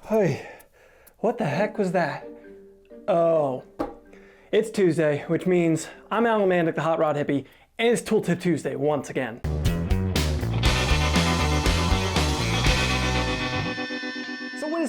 Hey, what the heck was that? Oh, it's Tuesday, which means I'm Alan Mandic, the Hot Rod Hippie, and it's Tooltip Tuesday once again.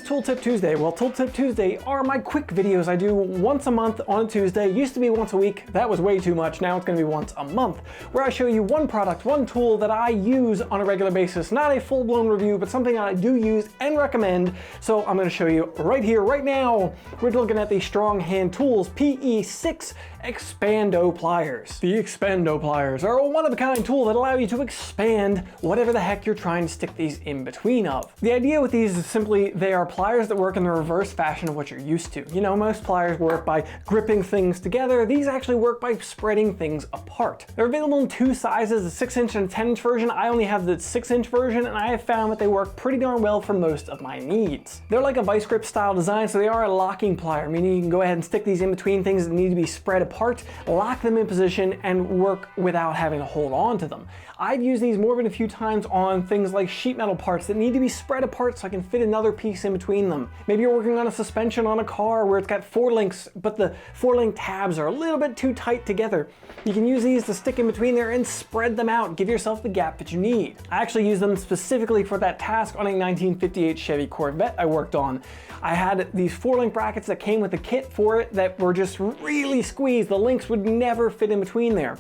Tooltip Tuesday? Well, Tooltip Tuesday are my quick videos I do once a month on a Tuesday. Used to be once a week. That was way too much. Now it's going to be once a month, where I show you one product, one tool that I use on a regular basis. Not a full-blown review, but something I do use and recommend. So I'm going to show you right here, right now. We're looking at the Strong Hand Tools PE6 Expando Pliers. The Expando Pliers are a one-of-a-kind tool that allow you to expand whatever the heck you're trying to stick these in between of. The idea with these is simply they are pliers that work in the reverse fashion of what you're used to. You know, most pliers work by gripping things together. These actually work by spreading things apart. They're available in two sizes, a 6-inch and a 10-inch version. I only have the 6-inch version, and I have found that they work pretty darn well for most of my needs. They're like a vice grip style design, so they are a locking plier, meaning you can go ahead and stick these in between things that need to be spread apart, lock them in position, and work without having to hold on to them. I've used these more than a few times on things like sheet metal parts that need to be spread apart so I can fit another piece in between them. Maybe you're working on a suspension on a car where it's got 4 links, but the 4-link tabs are a little bit too tight together. You can use these to stick in between there and spread them out, give yourself the gap that you need. I actually use them specifically for that task on a 1958 Chevy Corvette I worked on. I had these 4-link brackets that came with the kit for it that were just really squeezed. The links would never fit in between there.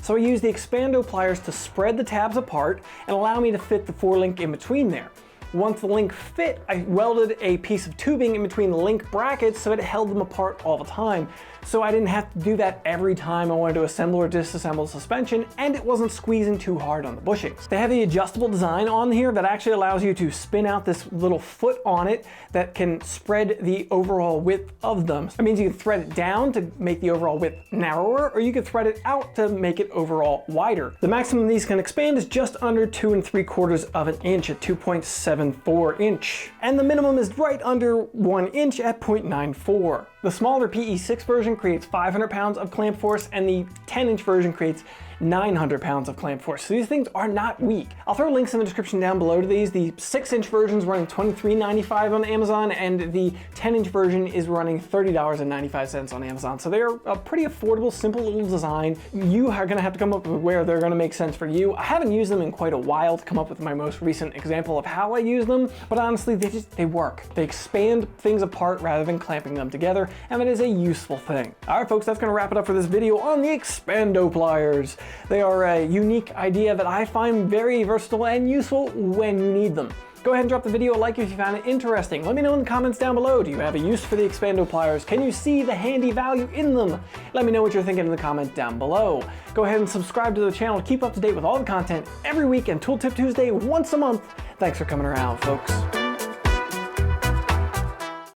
So I used the Expando pliers to spread the tabs apart and allow me to fit the 4-link in between there. Once the link fit, I welded a piece of tubing in between the link brackets so it held them apart all the time. So I didn't have to do that every time I wanted to assemble or disassemble the suspension, and it wasn't squeezing too hard on the bushings. They have the adjustable design on here that actually allows you to spin out this little foot on it that can spread the overall width of them. That means you can thread it down to make the overall width narrower, or you can thread it out to make it overall wider. The maximum these can expand is just under 2 3/4 of an inch at 2.74 inch. And the minimum is right under 1 inch at 0.94. The smaller PE6 version creates 500 pounds of clamp force, and the 10-inch version creates 900 pounds of clamp force. So these things are not weak. I'll throw links in the description down below to these. The 6-inch version is running $23.95 on Amazon, and the 10-inch version is running $30.95 on Amazon. So they're a pretty affordable, simple little design. You are gonna have to come up with where they're gonna make sense for you. I haven't used them in quite a while to come up with my most recent example of how I use them, but honestly, they work. They expand things apart rather than clamping them together, and it is a useful thing. All right, folks, that's gonna wrap it up for this video on the Expando Pliers. They are a unique idea that I find very versatile and useful when you need them. Go ahead and drop the video a like if you found it interesting. Let me know in the comments down below. Do you have a use for the Expando Pliers? Can you see the handy value in them? Let me know what you're thinking in the comment down below. Go ahead and subscribe to the channel to keep up to date with all the content every week, and Tooltip Tuesday once a month. Thanks for coming around, folks.